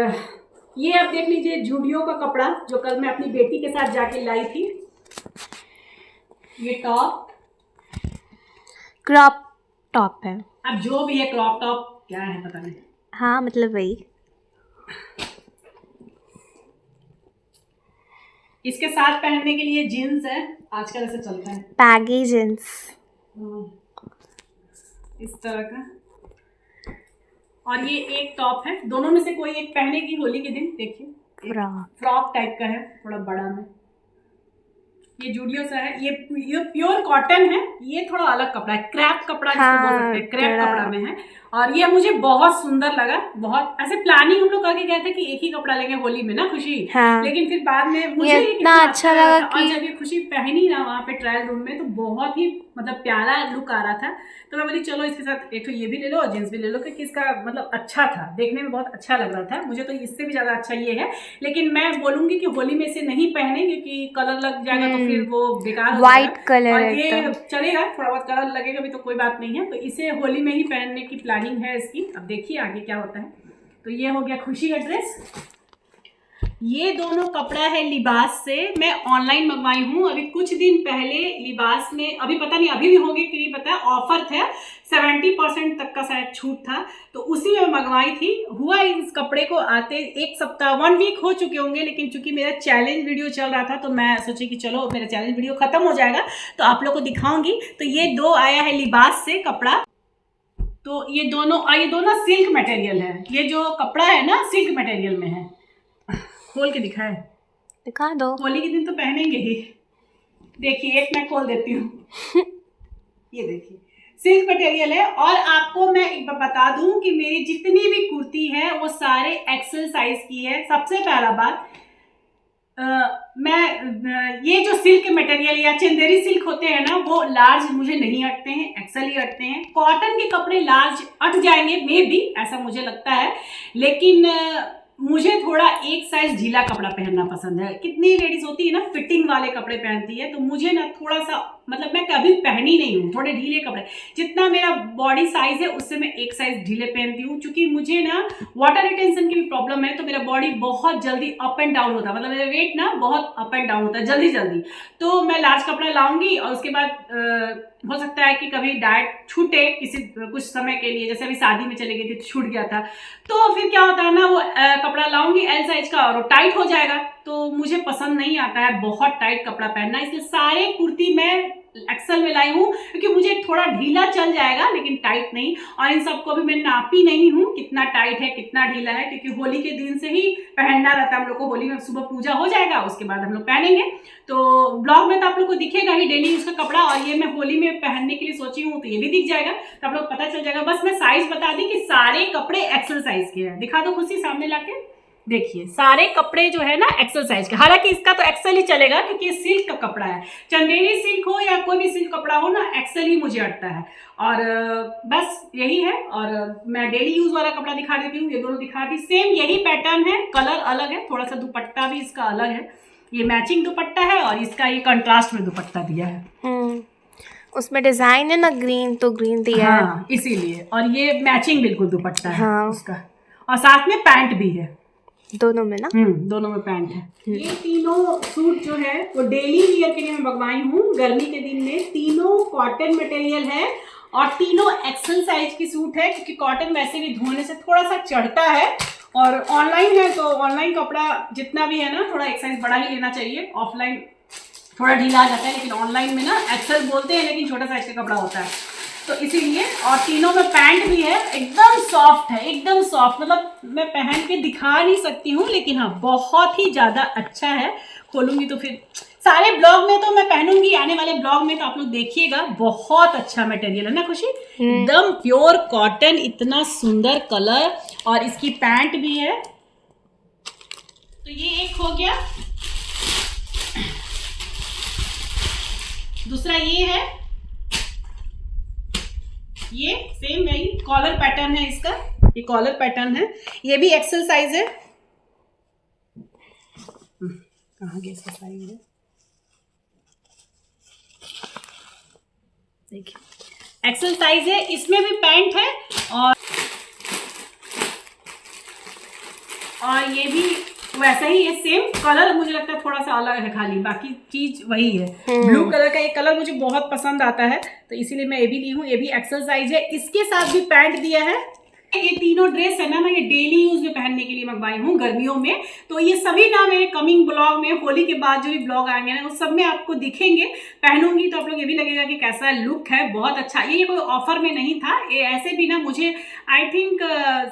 ये अब देख लीजिए जूडियो का कपड़ा, जो कल मैं अपनी बेटी के साथ जाके लाई थी। ये टॉप,
क्रॉप टॉप है।
अब जो भी है, क्रॉप टॉप क्या है पता नहीं।
हाँ, मतलब वही।
इसके साथ पहनने के लिए जीन्स है, आजकल ऐसे चलता है,
बैगी जींस,
इस तरह का। और ये एक टॉप है, दोनों में से कोई एक पहनेगी होली के दिन। देखिए फ्रॉक टाइप का है, थोड़ा बड़ा में, ये जूडियो सा है, ये प्योर कॉटन है, ये थोड़ा अलग कपड़ा है, क्रैप कपड़ा जिसको बोल सकते हैं, क्रैप कपड़ा में है। और ये मुझे बहुत सुंदर लगा, बहुत ऐसे प्लानिंग हम लोग करके गए थे कि एक ही कपड़ा लेंगे होली में ना खुशी, लेकिन फिर बाद में मुझे
इतना अच्छा लगा कि,
और जब ये खुशी पहनी ना वहाँ पे ट्रायल रूम में, तो बहुत ही मतलब प्यारा लुक आ रहा था। तो मैं बोली चलो इसके साथ एक तो ये भी ले लो और जींस भी ले लो, क्योंकि इसका मतलब अच्छा था, देखने में बहुत अच्छा लग रहा था। मुझे तो इससे भी ज़्यादा अच्छा ये है, लेकिन मैं बोलूँगी कि होली में इसे नहीं पहने, क्योंकि कलर लग जाएगा तो फिर वो बेकार हो
व्हाइट कलर
और ये चलेगा, थोड़ा बहुत कलर लगेगा भी तो कोई बात नहीं है। तो इसे होली में ही पहनने की प्लानिंग है इसकी, अब देखिए आगे क्या होता है। तो ये हो गया खुशी का ड्रेस। ये दोनों कपड़ा है लिबास से, मैं ऑनलाइन मंगवाई हूँ अभी कुछ दिन पहले। लिबास में अभी पता नहीं अभी भी होंगे कि नहीं पता, ऑफर था 70% तक का शायद छूट था, तो उसी में मंगवाई थी। हुआ इस कपड़े को आते 1 सप्ताह 1 वीक हो चुके होंगे, लेकिन चूंकि मेरा चैलेंज वीडियो चल रहा था, तो मैं सोची कि चलो मेरा चैलेंज वीडियो खत्म हो जाएगा तो आप लोग को दिखाऊंगी। तो ये 2 आया है लिबास से कपड़ा, तो ये दोनों सिल्क मटेरियल है। ये जो कपड़ा है ना सिल्क मटेरियल में है, खोल के दिखा दो, होली के दिन तो पहनेंगे ही। देखिए एक मैं खोल देती हूँ ये देखिए सिल्क मटेरियल है। और आपको मैं एक बार बता दूं कि मेरी जितनी भी कुर्ती है वो सारे एक्सेल साइज की है। सबसे पहला बात, मैं ये जो सिल्क मटेरियल या चंदेरी सिल्क होते हैं ना, वो लार्ज मुझे नहीं अटते हैं, एक्सेल ही अटते हैं। कॉटन के कपड़े लार्ज अट जाएंगे मे बी, ऐसा मुझे लगता है, लेकिन मुझे थोड़ा एक साइज ढीला कपड़ा पहनना पसंद है। कितनी लेडीज होती है ना फिटिंग वाले कपड़े पहनती है, तो मुझे ना थोड़ा सा मतलब मैं कभी पहनी नहीं हूँ थोड़े ढीले कपड़े। जितना मेरा बॉडी साइज है उससे मैं एक साइज ढीले पहनती हूँ, क्योंकि मुझे ना वाटर रिटेंशन की भी प्रॉब्लम है, तो मेरा बॉडी बहुत जल्दी अप एंड डाउन होता है, मतलब मेरा वेट ना बहुत अप एंड डाउन होता है जल्दी। तो मैं लार्ज कपड़ा लाऊंगी और उसके बाद हो सकता है कि कभी डाइट छूटे कुछ समय के लिए, जैसे अभी शादी में चले गई थी तो छूट गया था, तो फिर क्या होता है ना वो कपड़ा लाऊंगी एल साइज का और वो टाइट हो जाएगा, तो मुझे पसंद नहीं आता है बहुत टाइट कपड़ा पहनना। इसलिए सारे कुर्ती मैं एक्सेल में लाई हूँ क्योंकि मुझे थोड़ा ढीला चल जाएगा लेकिन टाइट नहीं। और इन सबको भी मैं नापी नहीं हूँ कितना टाइट है कितना ढीला है, क्योंकि होली के दिन से ही पहनना रहता है हम लोग को। होली में सुबह पूजा हो जाएगा, उसके बाद हम लोग पहनेंगे। तो ब्लॉग में तो आप लोग को दिखेगा ही डेली यूज का कपड़ा, और ये मैं होली में पहनने के लिए सोची हूँ तो ये भी दिख जाएगा, तो आप लोग पता चल जाएगा। बस मैं साइज बता दी कि सारे कपड़े एक्सेल साइज के हैं। दिखा दो खुशी सामने लाके, देखिए सारे कपड़े जो है ना एक्सेल साइज के। हालांकि इसका तो एक्सेल ही चलेगा क्योंकि सिल्क का कपड़ा है, चंदेरी सिल्क हो या कोई भी सिल्क कपड़ा हो ना, एक्सेल ही मुझे अटता है। और बस यही है। और मैं डेली यूज वाला कपड़ा दिखा देती हूँ, ये दोनों दिखा दी। सेम यही पैटर्न है, कलर अलग है, थोड़ा सा दुपट्टा भी इसका अलग है। ये मैचिंग दुपट्टा है और इसका ये कंट्रास्ट में दुपट्टा दिया है।
उसमें डिजाइन है ना ग्रीन, तो ग्रीन दिया है।
हाँ, इसीलिए। और ये मैचिंग बिल्कुल दुपट्टा है
हाँ।
उसका, और साथ में पैंट भी है
दोनों में ना।
दोनों में पैंट है। ये तीनों सूट जो है वो डेली वियर के लिए मैं मंगवाई हूँ गर्मी के दिन में। तीनों कॉटन मटेरियल है और तीनों एक्सेल साइज की सूट है, क्योंकि कॉटन वैसे भी धोने से थोड़ा सा चढ़ता है। और ऑनलाइन है तो ऑनलाइन कपड़ा जितना भी है ना, थोड़ा एक साइज बड़ा ही लेना चाहिए। ऑफलाइन थोड़ा ढीला आ जाता है, लेकिन ऑनलाइन में ना एक्सेल बोलते हैं लेकिन छोटा साइज का कपड़ा होता है, तो इसीलिए। और तीनों में पैंट भी है, एकदम सॉफ्ट है, एकदम सॉफ्ट। मतलब मैं पहन के दिखा नहीं सकती हूँ, लेकिन हाँ बहुत ही ज़्यादा अच्छा है। खोलूंगी तो फिर सारे ब्लॉग में तो मैं पहनूंगी, आने वाले ब्लॉग में तो आप लोग देखिएगा। बहुत अच्छा मटेरियल है ना खुशी, एकदम प्योर कॉटन, इतना सुंदर कलर, और इसकी पैंट भी है। तो ये एक हो गया। दूसरा ये है, ये सेम यही कॉलर पैटर्न है इसका, ये कॉलर पैटर्न है, ये भी एक्सेल साइज है। कहाँ गया इसका साइज है, देखिए एक्सेल साइज है। इसमें भी पैंट है और ये भी वैसा ही है, सेम कलर। मुझे लगता है थोड़ा सा अलग है, खाली बाकी चीज वही है। ब्लू कलर का ये कलर मुझे बहुत पसंद आता है, तो इसीलिए मैं ये भी ली हूँ। ये भी एक्सेल साइज है, इसके साथ भी पैंट दिया है। ये तीनों ड्रेस है ना, मैं ये डेली यूज में पहनने के लिए मंगवाई हूँ गर्मियों में। तो ये सभी ना मेरे कमिंग ब्लॉग में, होली के बाद जो भी ब्लॉग आएंगे ना, उस सब में आपको दिखेंगे। पहनूंगी तो आप लोग ये भी लगेगा कि कैसा लुक है, बहुत अच्छा। ये कोई ऑफर में नहीं था, ये ऐसे भी ना मुझे आई थिंक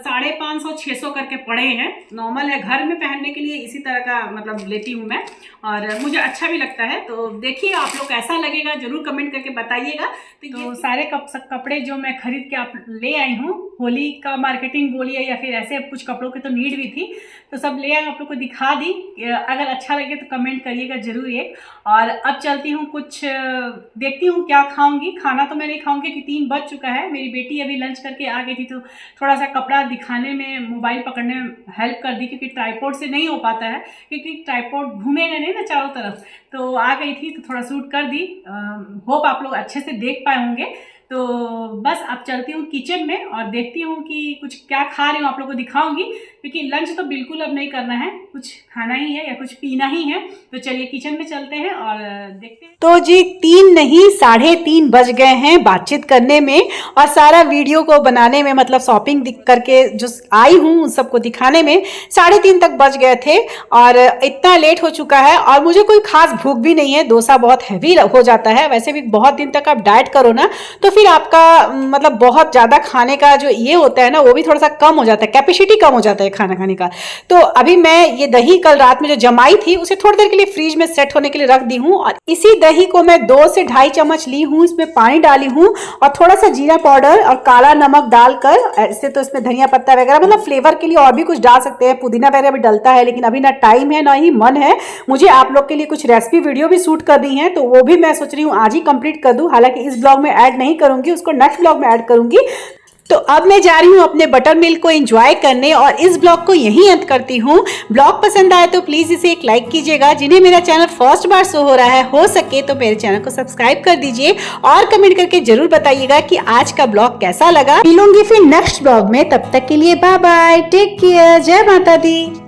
550-600 करके पड़े हैं। नॉर्मल है, घर में पहनने के लिए इसी तरह का मतलब लेती हूँ मैं, और मुझे अच्छा भी लगता है। तो देखिए आप लोग कैसा लगेगा, जरूर कमेंट करके बताइएगा। तो सारे कपड़े जो मैं खरीद के आप ले आई हूँ, होली का मार्केटिंग बोलिए या फिर ऐसे कुछ कपड़ों की तो नीड भी थी, तो सब ले आए, आप लोग को दिखा दी। अगर अच्छा लगे तो कमेंट करिएगा जरूर एक। और अब चलती हूँ, कुछ देखती हूँ क्या खाऊंगी। खाना तो मैं नहीं खाऊंगी कि 3 बज चुका है। मेरी बेटी अभी लंच करके आ गई थी, तो थोड़ा सा कपड़ा दिखाने में, मोबाइल पकड़ने में हेल्प कर दी, क्योंकि ट्राइपॉड से नहीं हो पाता है, क्योंकि ट्राइपॉड घूमेगा नहीं ना चारों तरफ। तो आ गई थी तो थोड़ा शूट कर दी। होप आप लोग अच्छे से देख पाए होंगे। तो बस अब चलती हूँ किचन में और देखती हूँ कि कुछ क्या खा रही हूँ, आप लोगों को दिखाऊंगी, क्योंकि लंच तो बिल्कुल अब नहीं करना है, कुछ खाना ही है या कुछ पीना ही है। तो चलिए किचन में चलते हैं और देखते हैं। तो जी 3 नहीं 3:30 बज गए हैं बातचीत करने में और सारा वीडियो को बनाने में, मतलब शॉपिंग करके जो आई हूँ उन सबको दिखाने में 3:30 तक बज गए थे और इतना लेट हो चुका है। और मुझे कोई खास भूख भी नहीं है, डोसा बहुत हैवी हो जाता है। वैसे भी बहुत दिन तक आप डाइट करो ना, तो फिर आपका मतलब बहुत ज़्यादा खाने का जो ये होता है ना, वो भी थोड़ा सा कम हो जाता है, कैपेसिटी कम हो जाता है खाना खाने का। तो अभी मैं ये दही कल रात में जो जमाई थी, उसे थोड़ी देर के लिए फ्रीज में सेट होने के लिए रख दी हूँ। और इसी दही को मैं 2 से 2.5 चम्मच ली हूँ, इसमें पानी डाली हूँ और थोड़ा सा जीरा पाउडर और काला नमक डालकर, ऐसे तो इसमें धनिया पत्ता वगैरह, मतलब फ्लेवर के लिए और भी कुछ डाल सकते हैं, पुदीना वगैरह भी डलता है, लेकिन अभी ना टाइम है ना ही मन है मुझे आप लोग के लिए कुछ रेसिपी वीडियो भी शूट कर दी है, तो वो भी मैं सोच रही हूँ आज ही कंप्लीट कर दूँ। हालांकि इस ब्लॉग में ऐड नहीं करूंगी, उसको नेक्स्ट ब्लॉग में ऐड करूंगी। तो अब मैं जा रही हूँ अपने बटर मिल्क को एंजॉय करने और इस ब्लॉग को यहीं अंत करती हूँ। ब्लॉग पसंद आए तो प्लीज इसे एक लाइक कीजिएगा। जिन्हें मेरा चैनल फर्स्ट बार शो हो रहा है, हो सके तो मेरे चैनल को सब्सक्राइब कर दीजिए और कमेंट करके जरूर बताइएगा कि आज का ब्लॉग कैसा लगा। मिलूंगी फिर नेक्स्ट ब्लॉग में, तब तक के लिए बाय बाय, टेक केयर, जय माता दी।